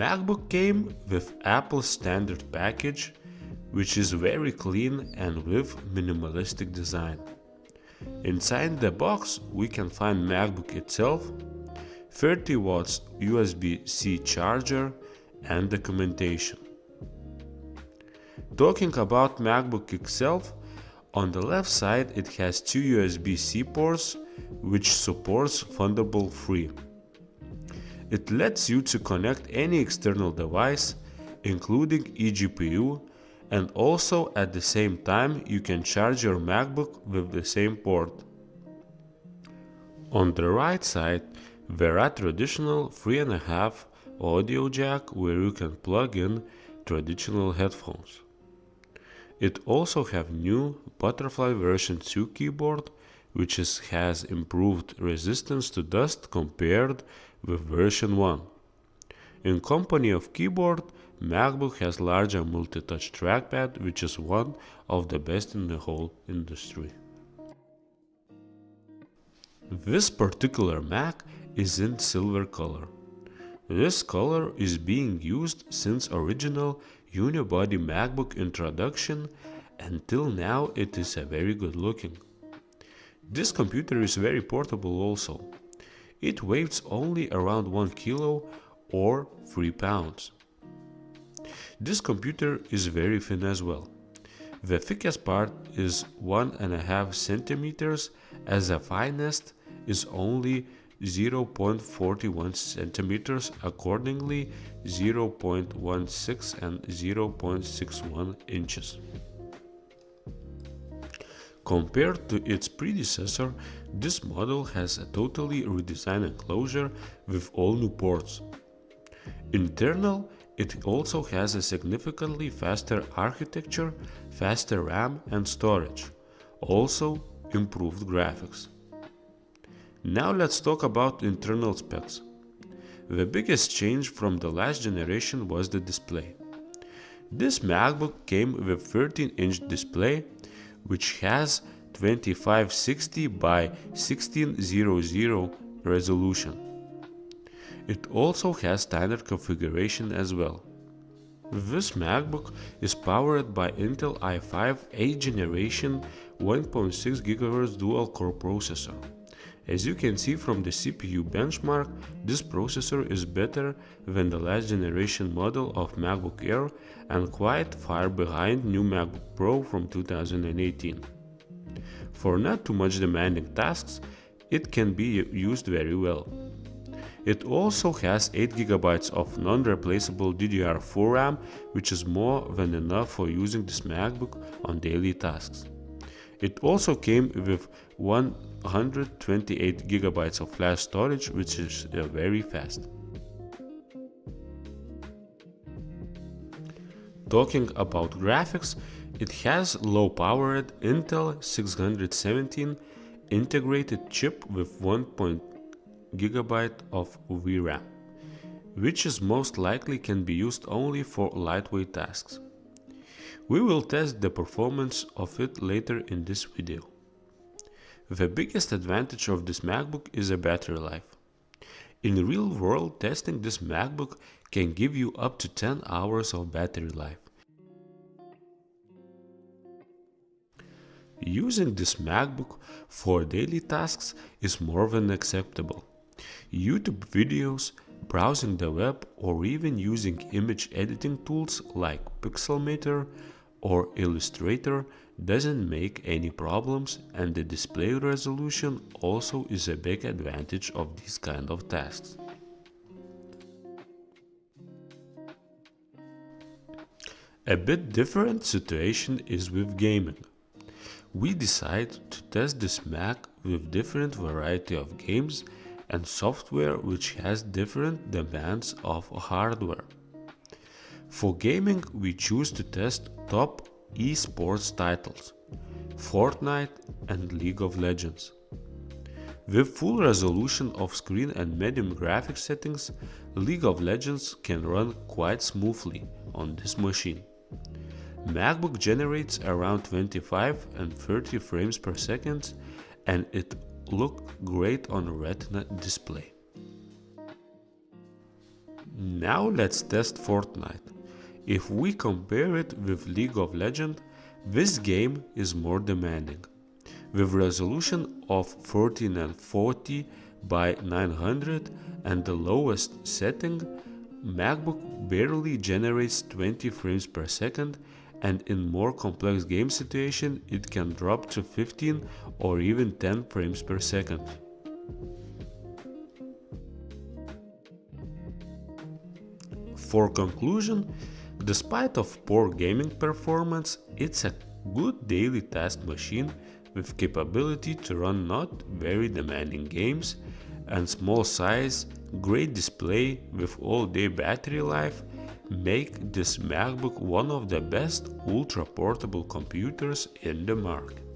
Macbook came with Apple's standard package, which is very clean and with minimalistic design. Inside the box we can find Macbook itself, 30 watts USB-C charger and documentation. Talking about Macbook itself, on the left side it has two USB-C ports which supports Thunderbolt 3. It lets you to connect any external device, including eGPU, and also at the same time you can charge your MacBook with the same port. On the right side there are traditional 3.5 audio jack where you can plug in traditional headphones. It also have new Butterfly version 2 keyboard, which has improved resistance to dust compared with version 1. In company of keyboard, MacBook has larger multi-touch trackpad, which is one of the best in the whole industry. This particular Mac is in silver color. This color is being used since original unibody MacBook introduction, and till now it is a very good looking. This computer is very portable also. It weighs only around 1 kilo or 3 pounds. This computer is very thin as well. The thickest part is 1.5 centimeters, as the finest is only 0.41 centimeters, accordingly 0.16 and 0.61 inches. Compared to its predecessor, this model has a totally redesigned enclosure with all new ports. Internal, it also has a significantly faster architecture, faster RAM and storage, also improved graphics. Now let's talk about internal specs. The biggest change from the last generation was the display. This MacBook came with 13-inch display, which has 2560 by 1600 resolution. It also has standard configuration as well. This MacBook is powered by Intel i5 8th generation 1.6 GHz dual-core processor. As you can see from the CPU benchmark, this processor is better than the last generation model of MacBook Air and quite far behind new MacBook Pro from 2018. For not too much demanding tasks, it can be used very well. It also has 8 GB of non-replaceable DDR4 RAM, which is more than enough for using this MacBook on daily tasks. It also came with 128 GB of flash storage, which is very fast. Talking about graphics, it has low-powered Intel 617 integrated chip with 1 GB of VRAM, which is most likely can be used only for lightweight tasks. We will test the performance of it later in this video. The biggest advantage of this MacBook is the battery life. In real world testing, this MacBook can give you up to 10 hours of battery life. Using this MacBook for daily tasks is more than acceptable. YouTube videos, browsing the web, or even using image editing tools like Pixelmator or Illustrator doesn't make any problems, and the display resolution also is a big advantage of these kind of tasks. A bit different situation is with gaming. We decided to test this Mac with different variety of games and software which has different demands of hardware. For gaming, we choose to test top esports titles, Fortnite and League of Legends. With full resolution of screen and medium graphics settings, League of Legends can run quite smoothly on this machine. MacBook generates around 25 and 30 frames per second, and it looks great on a Retina display. Now let's test Fortnite. If we compare it with League of Legends, this game is more demanding. With resolution of 1440 by 900 and the lowest setting, MacBook barely generates 20 frames per second, and in more complex game situation it can drop to 15 or even 10 frames per second. For conclusion, despite of poor gaming performance, it's a good daily task machine with capability to run not very demanding games, and small size, great display with all-day battery life make this MacBook one of the best ultra-portable computers in the market.